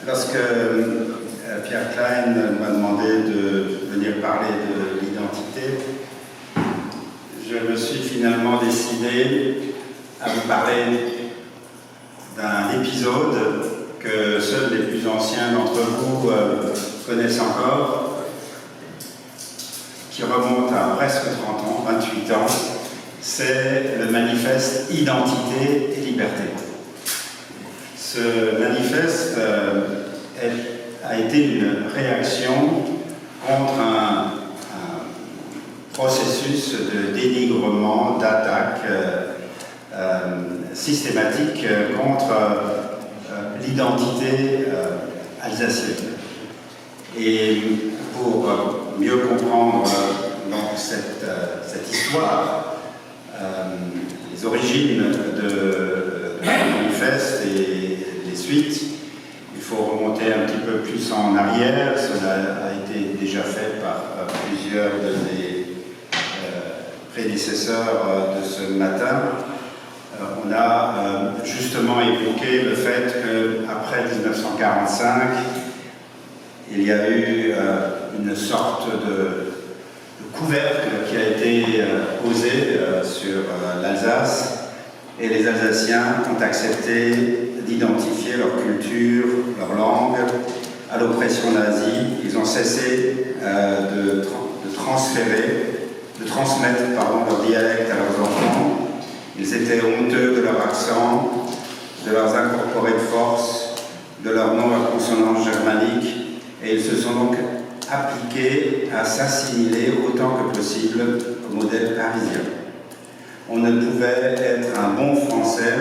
Lorsque Pierre Klein m'a demandé de venir parler de l'identité, je me suis finalement décidé à vous parler d'un épisode que seuls les plus anciens d'entre vous connaissent encore, qui remonte à presque 30 ans, 28 ans. C'est le manifeste Identité et Liberté. Ce manifeste a été une réaction contre un processus de dénigrement, d'attaque systématique contre l'identité alsacienne. Et pour mieux comprendre donc, cette histoire, les origines de ce manifeste et les suites, il faut remonter un petit peu plus en arrière. Cela a été déjà fait par plusieurs de mes prédécesseurs de ce matin. On a justement évoqué le fait qu'après 1945, il y a eu une sorte de couvercle qui a été posé sur l'Alsace, et les Alsaciens ont accepté d'identifier leur culture, leur langue à l'oppression nazie. Ils ont cessé de transmettre leur dialecte à leurs enfants. Ils étaient honteux de leur accent, de leurs incorporés de force, de leur nom à consonance germanique, et ils se sont donc appliqués à s'assimiler autant que possible au modèle parisien. On ne pouvait être un bon Français,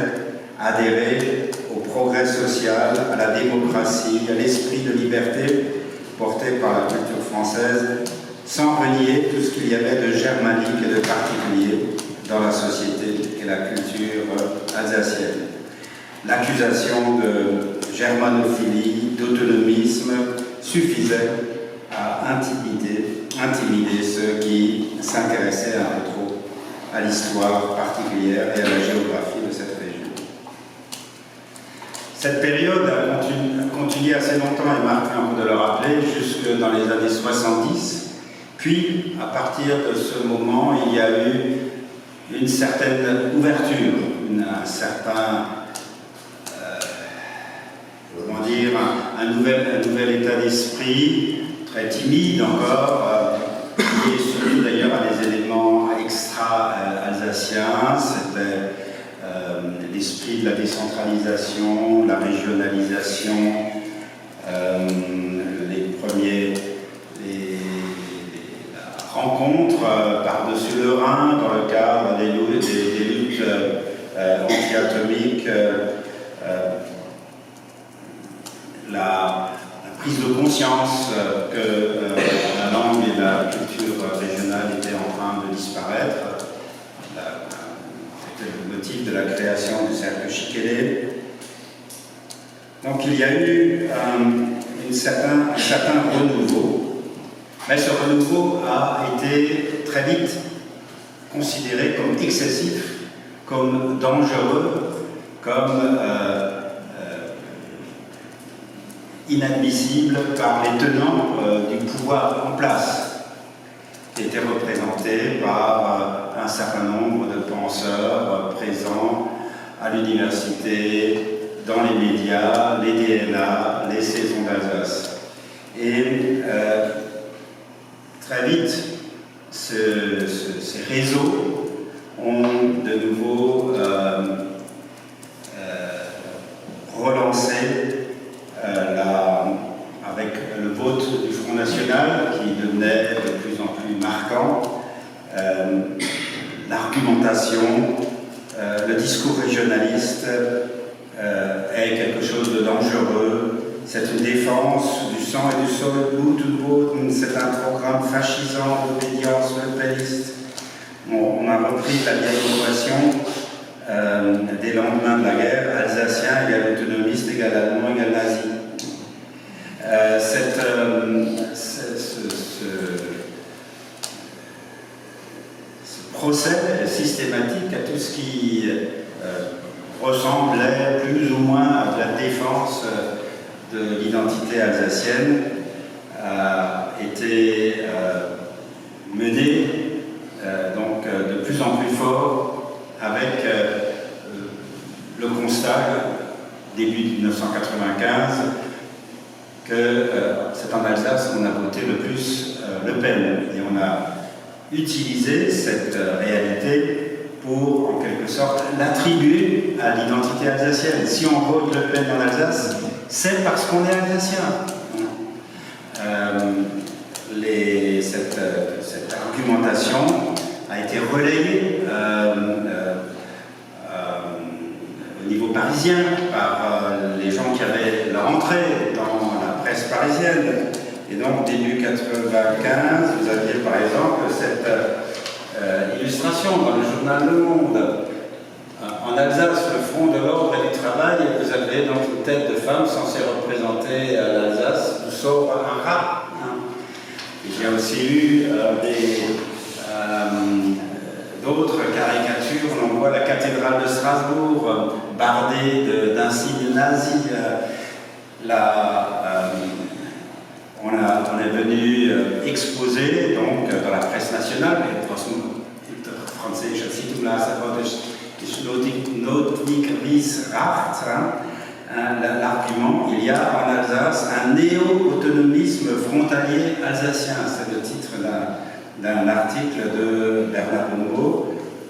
adhérer au progrès social, à la démocratie, à l'esprit de liberté porté par la culture française, sans renier tout ce qu'il y avait de germanique et de particulier dans la société et la culture alsacienne. L'accusation de germanophilie, d'autonomisme suffisait à intimider ceux qui s'intéressaient un peu trop à l'histoire particulière et à la géographie de cette région. Cette période a continué assez longtemps, et Marc vient de le rappeler, jusque dans les années 70. Puis, à partir de ce moment, il y a eu une certaine ouverture, un certain, un nouvel état d'esprit, très timide encore, lié surtout d'ailleurs à des éléments extra-alsaciens. C'était l'esprit de la décentralisation, la régionalisation, la rencontre par-dessus le Rhin dans le cadre des luttes anti-atomiques, la prise de conscience que la langue et la culture régionale étaient en train de disparaître. C'était le motif de la création du cercle Chikélé. Donc il y a eu un certain renouveau, mais ce renouveau a été très vite considéré comme excessif, comme dangereux, comme inadmissible par les tenants du pouvoir en place, qui étaient représentés par un certain nombre de penseurs présents à l'université, dans les médias, les DNA, les saisons d'Alsace. Et très vite, ces réseaux ont de nouveau relancé avec le vote du Front National, qui devenait de plus en plus marquant, l'argumentation, le discours régionaliste est quelque chose de dangereux. C'est une défense du sang et du sol, Blutenboden, c'est un programme fascisant d'obédience peupliste. On a repris la vieille équation des lendemains de la guerre, alsacien égale autonomiste égale allemand égale nazi. Ce procès systématique à tout ce qui ressemblait plus ou moins à de la défense de l'identité alsacienne a été menée donc, de plus en plus fort avec le constat, début 1995, que c'est en Alsace qu'on a voté le plus Le Pen. Et on a utilisé cette réalité pour, en quelque sorte, l'attribuer à l'identité alsacienne. Si on vote Le Pen en Alsace, c'est parce qu'on est alsacien. Cette argumentation a été relayée au niveau parisien par les gens qui avaient leur entrée dans la presse parisienne. Et donc, début 1995, vous aviez par exemple cette illustration dans le journal Le Monde. En Alsace, le Front de l'Ordre et du Travail, vous avez donc une tête de femme censée représenter l'Alsace, d'où sort un rat. Il y a aussi eu d'autres caricatures. On voit la cathédrale de Strasbourg bardée d'insignes nazis. On est venu exposer donc, dans la presse nationale, französischer Zeitung ist l'argument, il y a en Alsace un néo-autonomisme frontalier alsacien. C'est le titre d'un article de Bernard Monod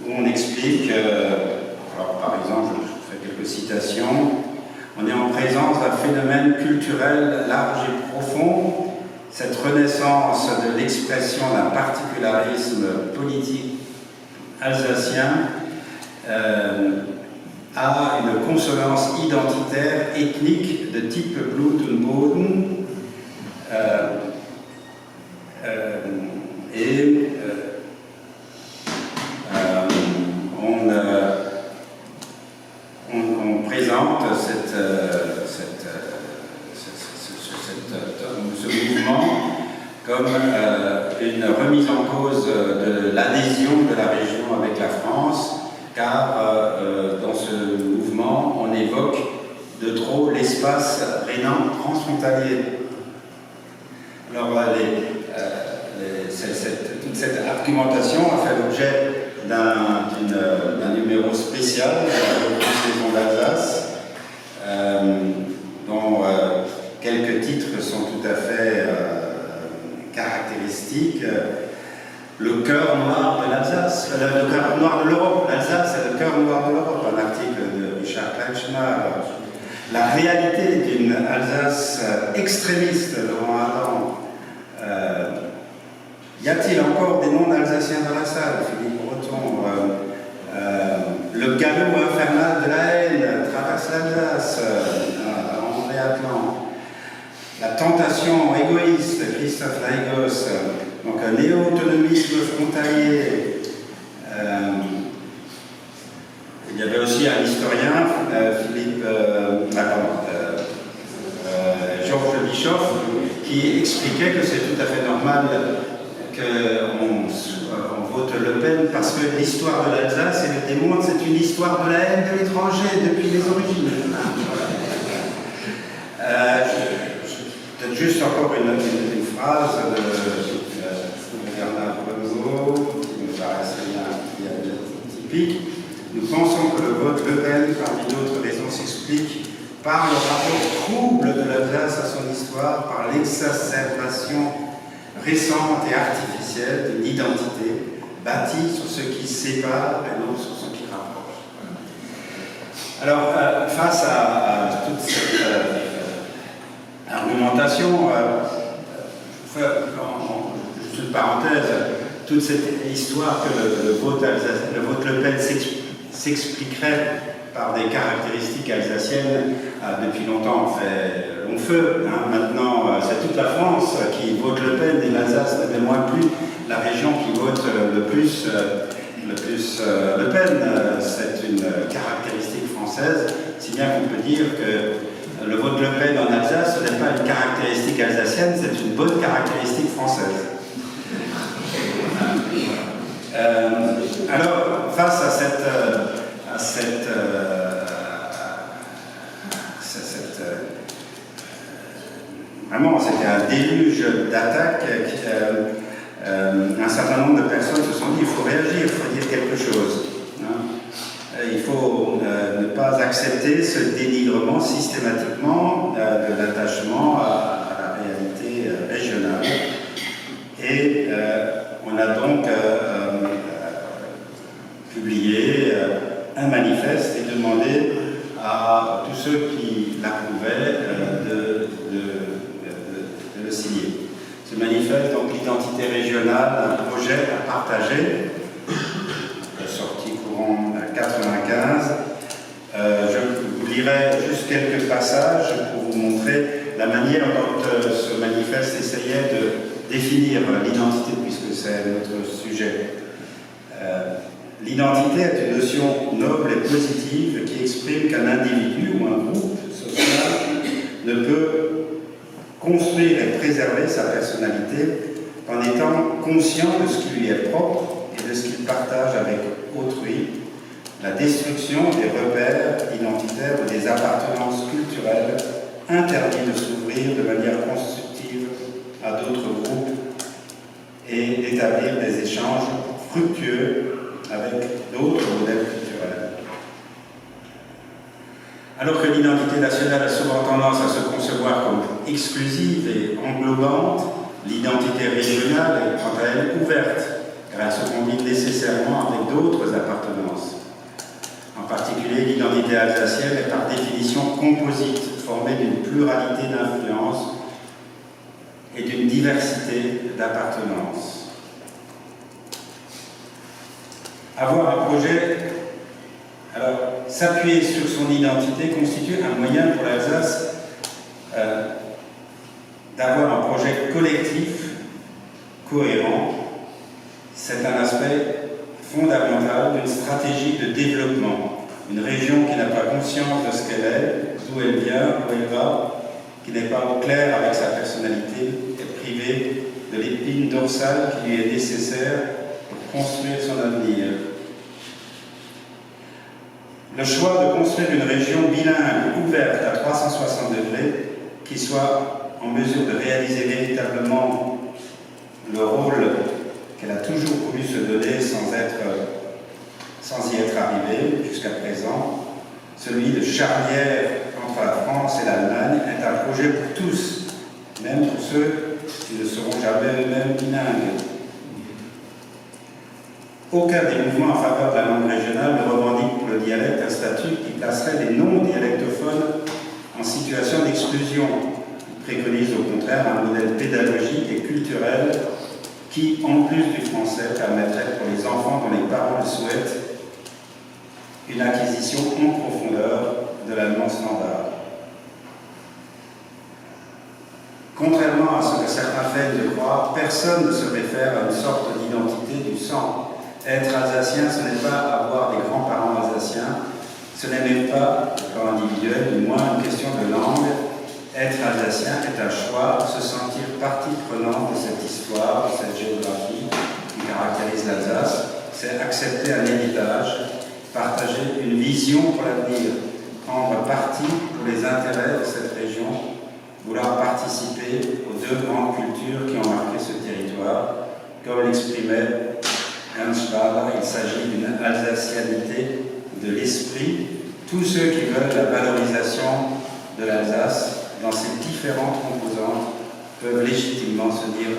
où on explique, alors par exemple, je fais quelques citations, on est en présence d'un phénomène culturel large et profond. Cette renaissance de l'expression d'un particularisme politique alsacien a une consonance identitaire ethnique de type Blut und Boden on présente ce mouvement comme une remise en cause de l'adhésion de la région avec la France, car dans ce mouvement, on évoque de trop l'espace rhénan transfrontalier. Alors, toute cette argumentation a fait l'objet d'un numéro spécial de la saison d'Alsace, dont quelques titres sont tout à fait caractéristiques. Le cœur noir de l'Alsace, le cœur noir de l'Europe. L'Alsace, c'est le cœur noir de l'Europe, un article de Richard Kretschmer. La réalité d'une Alsace extrémiste, Laurent Adam. Y a-t-il encore des noms d'Alsaciens dans la salle? Philippe Breton. Le galop infernal de la haine traverse l'Alsace, André Atlan. La tentation égoïste, Christophe Laigos. Donc un néo-autonomisme frontalier. Il y avait aussi un historien, Georges Bischoff, qui expliquait que c'est tout à fait normal qu'on vote Le Pen parce que l'histoire de l'Alsace, et le témoin, c'est une histoire de la haine de l'étranger depuis les origines. Peut-être juste encore une phrase de Bernard Monod, qui me paraissait bien typique. Nous pensons que le vote Le Pen, parmi d'autres raisons, s'explique par le rapport trouble de l'Alsace à son histoire, par l'exacerbation récente et artificielle d'une identité bâtie sur ce qui sépare et non sur ce qui rapproche. Alors, face à toute cette argumentation, juste une parenthèse, toute cette histoire que le vote Le Pen s'expliquerait par des caractéristiques alsaciennes depuis longtemps fait long feu. Maintenant, c'est toute la France qui vote Le Pen et l'Alsace n'est moins plus la région qui vote le plus Le Pen. C'est une caractéristique française, si bien qu'on peut dire que le vote Le Pen en Alsace, ce n'est pas une caractéristique alsacienne, c'est une bonne caractéristique française. Alors, face à vraiment, c'était un déluge d'attaques. Un certain nombre de personnes se sont dit il faut réagir, il faut dire quelque chose. Hein. Il faut ne pas accepter ce dénigrement systématiquement de l'attachement à la réalité régionale. Et on a donc publié un manifeste et demandé à tous ceux qui l'approuvaient de le signer. Ce manifeste, donc l'identité régionale, un projet à partager, sorti courant 1995. Je vous lirai juste quelques passages pour vous montrer la manière dont ce manifeste essayait de définir l'identité, puisque c'est notre sujet. L'identité est une notion noble et positive qui exprime qu'un individu ou un groupe social ne peut construire et préserver sa personnalité en étant conscient de ce qui lui est propre et de ce qu'il partage avec autrui, la destruction des repères identitaires ou des appartenances culturelles interdit de s'ouvrir de manière constructive à d'autres groupes et d'établir des échanges fructueux avec d'autres modèles culturels. Alors que l'identité nationale a souvent tendance à se concevoir comme exclusive et englobante, l'identité régionale est quant à elle ouverte, car elle se combine nécessairement avec d'autres appartenances. En particulier, l'identité alsacienne est par définition composite, formée d'une pluralité d'influences et d'une diversité d'appartenances. Avoir un projet, alors s'appuyer sur son identité constitue un moyen pour l'Alsace d'avoir un projet collectif, cohérent. C'est un aspect fondamental d'une stratégie de développement. Une région qui n'a pas conscience de ce qu'elle est, d'où elle vient, où elle va, qui n'est pas au clair avec sa personnalité, est privée de l'épine dorsale qui lui est nécessaire pour construire son avenir. Le choix de construire une région bilingue ouverte à 360 degrés qui soit en mesure de réaliser véritablement le rôle qu'elle a toujours voulu se donner sans y être arrivée jusqu'à présent, celui de charnière entre la France et l'Allemagne, est un projet pour tous, même pour ceux qui ne seront jamais eux-mêmes bilingues. Aucun des mouvements en faveur de la langue régionale ne revendique pour le dialecte un statut qui placerait les non-dialectophones en situation d'exclusion. Il préconise au contraire un modèle pédagogique et culturel qui, en plus du français, permettrait pour les enfants dont les parents le souhaitent une acquisition en profondeur de l'allemand standard. Contrairement à ce que certains feignent de croire, personne ne se réfère à une sorte d'identité du sang. Être alsacien, ce n'est pas avoir des grands-parents alsaciens, ce n'est même pas, au plan individuel, du moins une question de langue. Être alsacien est un choix, se sentir partie prenante de cette histoire, de cette géographie qui caractérise l'Alsace. C'est accepter un héritage, partager une vision pour l'avenir, prendre parti pour les intérêts de cette région, vouloir participer aux deux grandes cultures qui ont marqué ce territoire, comme l'exprimait Ernst Schwaber, il s'agit d'une alsacianité de l'esprit. Tous ceux qui veulent la valorisation de l'Alsace dans ses différentes composantes peuvent légitimement se dire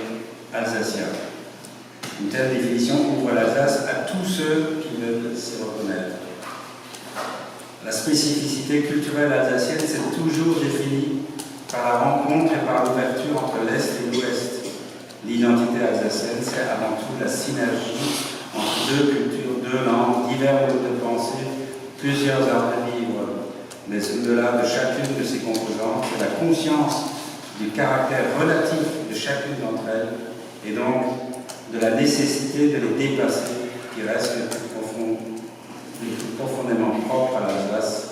alsaciens. Une telle définition ouvre l'Alsace à tous ceux qui veulent s'y reconnaître. La spécificité culturelle alsacienne s'est toujours définie par la rencontre et par l'ouverture entre l'Est et l'Ouest. L'identité alsacienne, c'est avant tout la synergie entre deux cultures, deux langues, divers modes de pensée, plusieurs arts de vivre. Mais au-delà de chacune de ces composantes, c'est la conscience du caractère relatif de chacune d'entre elles et donc de la nécessité de les dépasser qui reste le plus profondément propre à l'Alsace,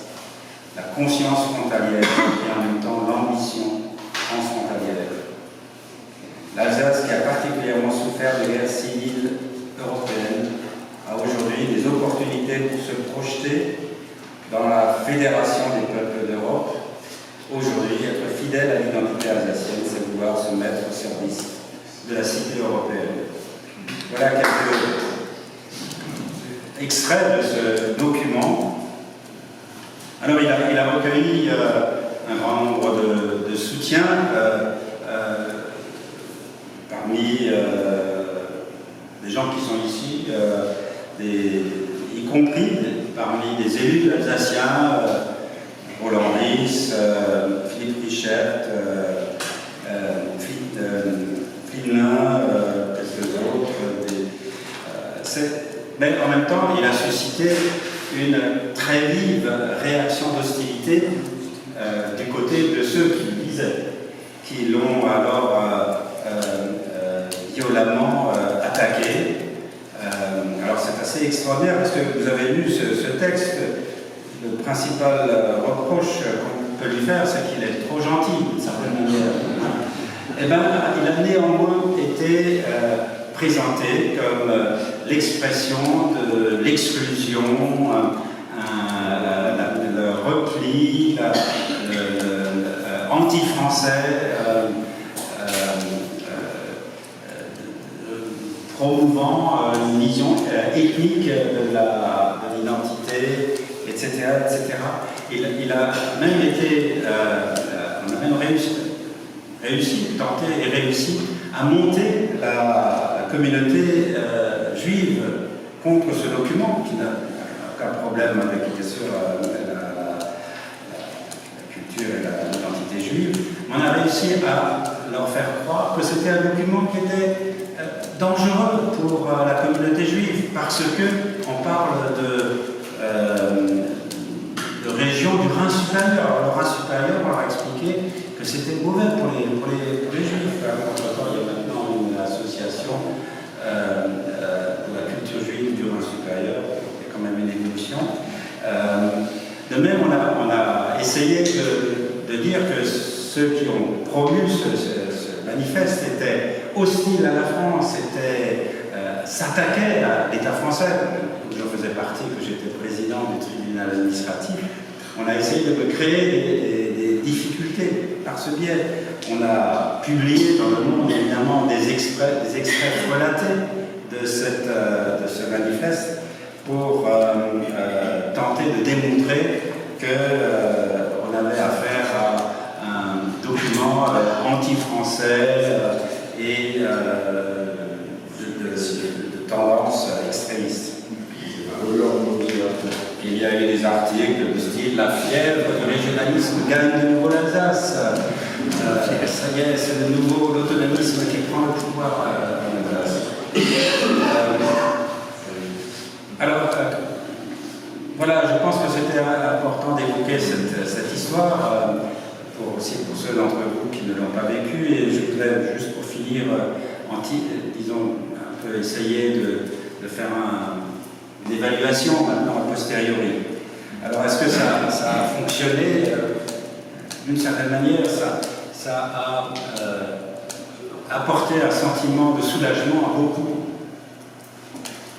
la conscience frontalière et en même temps l'ambition transfrontalière. L'Alsace, qui a particulièrement souffert de guerres civiles européennes, a aujourd'hui des opportunités pour se projeter dans la fédération des peuples d'Europe. Aujourd'hui, être fidèle à l'identité alsacienne, pouvoir se mettre au service de la cité européenne. Voilà quelques extraits de ce document. Alors il a recueilli un grand nombre de soutiens parmi des gens qui sont ici, y compris parmi des élus alsaciens, Roland Ries, Philippe Richert, Filin, quelques autres. Mais en même temps, il a suscité une très vive réaction d'hostilité du côté de ceux qui le lisaient, qui l'ont alors violemment attaqué. Alors c'est assez extraordinaire parce que vous avez lu ce texte, le principal reproche qu'on peut lui faire, c'est qu'il est trop gentil d'une certaine manière. Eh bien, il a néanmoins été présenté comme l'expression de l'exclusion, le repli, anti-français, promouvant une vision ethnique de l'identité, etc., etc. Il a même été, on a même réussi à monter la communauté juive contre ce document, qui n'a aucun problème avec, bien sûr, la culture et l'identité juive. On a réussi à leur faire croire que c'était un document qui était dangereux pour la communauté juive, parce qu'on parle de région du Rhin supérieur. Le Rhin supérieur, on leur a expliqué que c'était mauvais pour les juifs. Entre-temps, il y a maintenant une association de la culture juive du Rhin supérieur, il y a quand même une évolution. De même, on a essayé de dire que ceux qui ont promu ce manifeste étaient hostiles à la France, s'attaquaient à l'État français, dont je faisais partie, que j'étais président du tribunal administratif. On a essayé de me créer des difficultés par ce biais. On a publié dans le Monde, évidemment, des extraits relatés de ce manifeste pour tenter de démontrer qu'on avait affaire à un document anti-français et de tendance extrémiste. Il y a eu des articles du style « La fièvre du régionalisme gagne de nouveau l'Alsace ». Ça y est, c'est de nouveau l'autonomisme qui prend le pouvoir en Alsace. Alors, voilà, je pense que c'était important d'évoquer cette histoire, aussi pour ceux d'entre vous qui ne l'ont pas vécu, et je voudrais juste pour finir, disons, un peu essayer de faire une évaluation maintenant a posteriori. Alors, est-ce que ça a fonctionné? D'une certaine manière, ça a apporté un sentiment de soulagement à beaucoup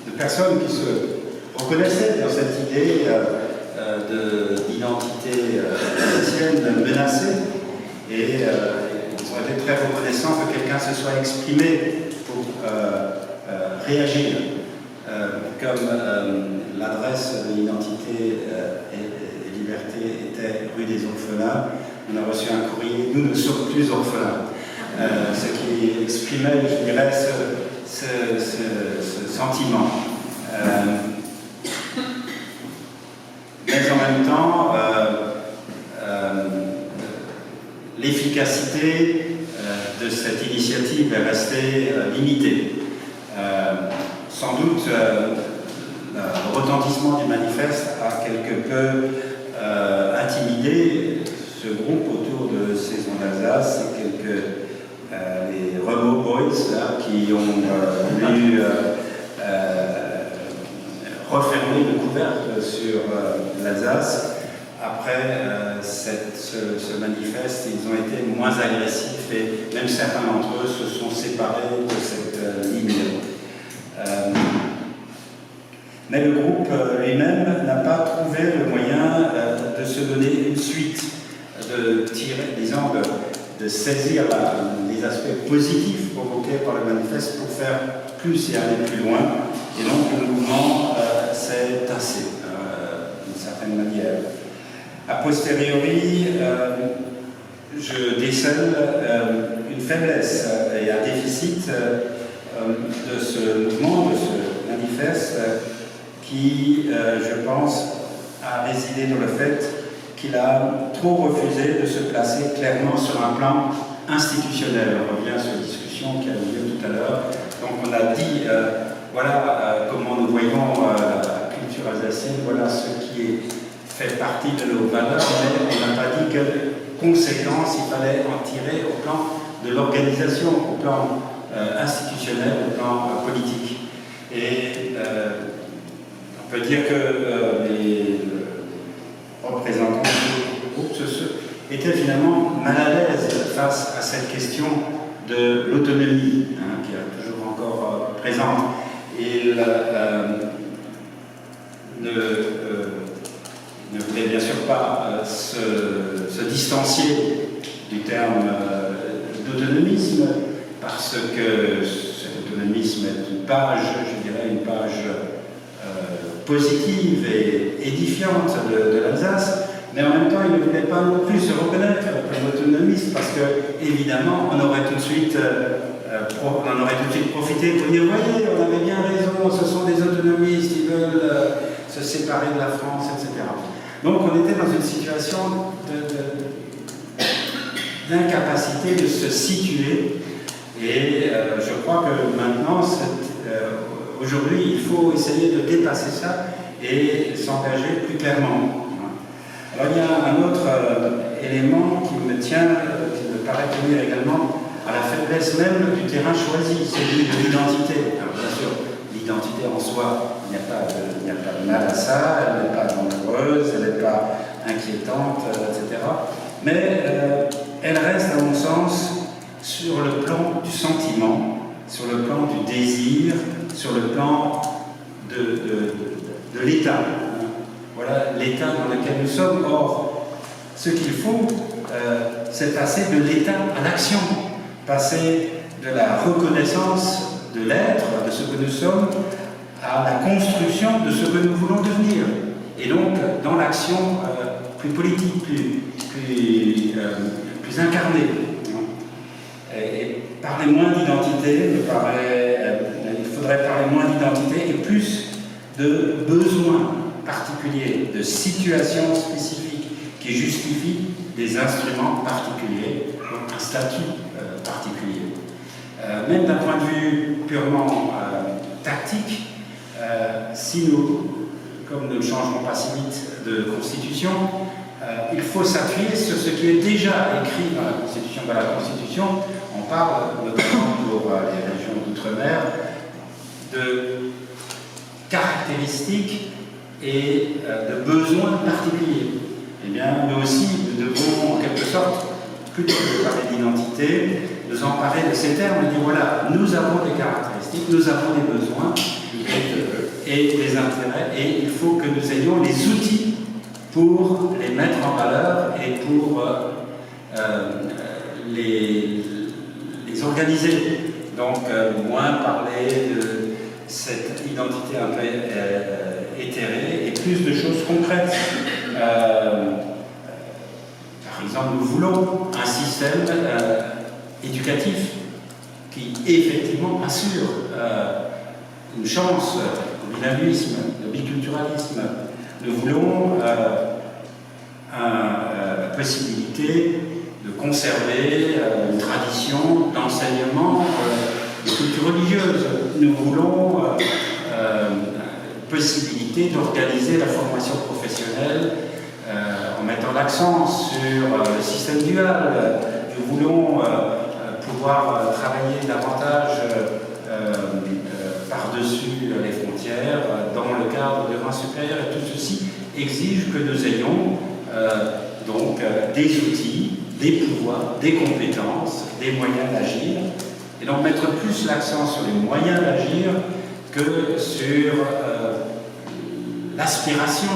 de personnes qui se reconnaissaient dans cette idée d'identité alsacienne menacée, et ils ont été très reconnaissants que quelqu'un se soit exprimé pour réagir. Comme l'adresse de l'identité et liberté était rue des Orphelins, on a reçu un courrier « Nous ne sommes plus orphelins », ce qui exprimait, je dirais, ce sentiment. Mais en même temps, l'efficacité de cette initiative est restée limitée. Sans doute, le retentissement du manifeste a quelque peu intimidé ce groupe autour de Saison d'Alsace, les Remo Boys là, qui ont voulu refermer le couvercle sur l'Alsace. Après ce manifeste, ils ont été moins agressifs et même certains d'entre eux se sont séparés de cette ligne. Mais le groupe lui-même n'a pas trouvé le moyen de se donner une suite, de tirer, disons, de saisir les aspects positifs provoqués par le manifeste pour faire plus et aller plus loin. Et donc le mouvement s'est tassé d'une certaine manière. A posteriori, je décèle une faiblesse et un déficit de ce mouvement, de ce manifeste, qui, je pense, a résidé dans le fait qu'il a trop refusé de se placer clairement sur un plan institutionnel. On revient sur la discussion qui a eu lieu tout à l'heure. Donc on a dit, voilà comment nous voyons la culture alsacienne, voilà ce qui fait partie de nos valeurs, mais on n'a pas dit quelles conséquences il fallait en tirer au plan de l'organisation, au plan institutionnel, au plan politique. Et on peut dire que les représentants du groupe étaient finalement mal à l'aise face à cette question de l'autonomie, qui est toujours encore présente. Et ne voulait bien sûr pas se distancier du terme d'autonomisme, parce que cet autonomisme est une page, je dirais, une page positive et édifiante de l'Alsace, mais en même temps, il ne voulait pas non plus se reconnaître comme autonomiste, parce que, évidemment, on aurait tout de suite profité pour dire, voyez, on avait bien raison, ce sont des autonomistes, ils veulent se séparer de la France, etc. Donc, on était dans une situation d'incapacité de se situer, et je crois que maintenant, aujourd'hui, il faut essayer de dépasser ça et s'engager plus clairement. Alors, il y a un autre élément qui me tient, qui me paraît tenir également à la faiblesse même du terrain choisi, celui de l'identité. Alors, bien sûr, l'identité en soi, il n'y a pas de mal à ça, elle n'est pas dangereuse, elle n'est pas inquiétante, etc. Mais elle reste, à mon sens, sur le plan du sentiment, sur le plan du désir, sur le plan de l'État. Voilà l'État dans lequel nous sommes. Or, ce qu'il faut, c'est passer de l'État à l'action, passer de la reconnaissance de l'être, de ce que nous sommes, à la construction de ce que nous voulons devenir. Et donc, dans l'action plus politique, plus incarnée. Et parler moins d'identité, il faudrait parler moins d'identité et plus de besoins particuliers, de situations spécifiques qui justifient des instruments particuliers, donc un statut particulier. Même d'un point de vue purement tactique, si nous, comme nous ne changerons pas si vite de constitution, il faut s'appuyer sur ce qui est déjà écrit dans la Constitution. Dans la Constitution, on parle, notamment pour les régions d'outre-mer, de caractéristiques et de besoins particuliers. Eh bien, nous aussi, nous devons, en quelque sorte, plutôt que de parler d'identité, nous emparer de ces termes et dire, voilà, nous avons des caractéristiques, nous avons des besoins et des intérêts, et il faut que nous ayons les outils pour les mettre en valeur et pour les organiser. Donc, moins parler de cette identité un peu éthérée et plus de choses concrètes. Par exemple, nous voulons un système éducatif qui effectivement assure une chance au bilinguisme, au biculturalisme. Nous voulons la possibilité de conserver une tradition d'enseignement de culture religieuse. Nous voulons possibilité d'organiser la formation professionnelle en mettant l'accent sur le système dual. Nous voulons pouvoir travailler davantage par-dessus les frontières dans le cadre de rang supérieur, et tout ceci exige que nous ayons donc des outils, des pouvoirs, des compétences, des moyens d'agir, et donc mettre plus l'accent sur les moyens d'agir que sur l'aspiration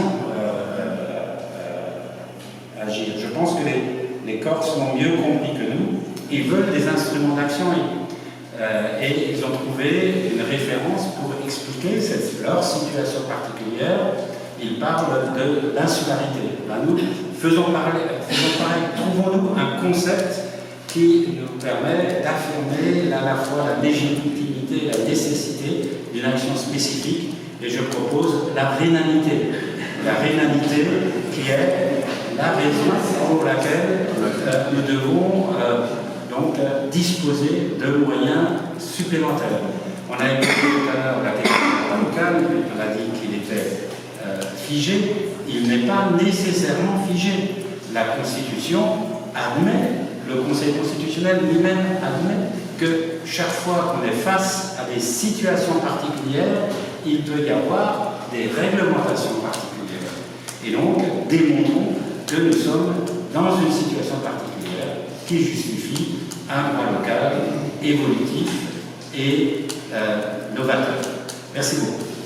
à agir. Je pense que les Corses l'ont mieux compris que nous, ils veulent des instruments d'action et ils ont trouvé une référence pour expliquer leur situation particulière. Ils parlent de l'insularité. Ben, nous, faisons pareil, trouvons-nous un concept qui nous permet d'affirmer à la fois la légitimité et la nécessité d'une action spécifique, et je propose la rhénanité. La rhénanité qui est la raison pour laquelle nous devons donc disposer de moyens supplémentaires. On a évoqué tout à l'heure la question locale, on a dit qu'il était figé. Il n'est pas nécessairement figé. La Constitution admet, le Conseil constitutionnel lui-même admet que chaque fois qu'on est face à des situations particulières, il peut y avoir des réglementations particulières. Et donc, démontrons que nous sommes dans une situation particulière qui justifie un droit local évolutif et novateur. Merci beaucoup.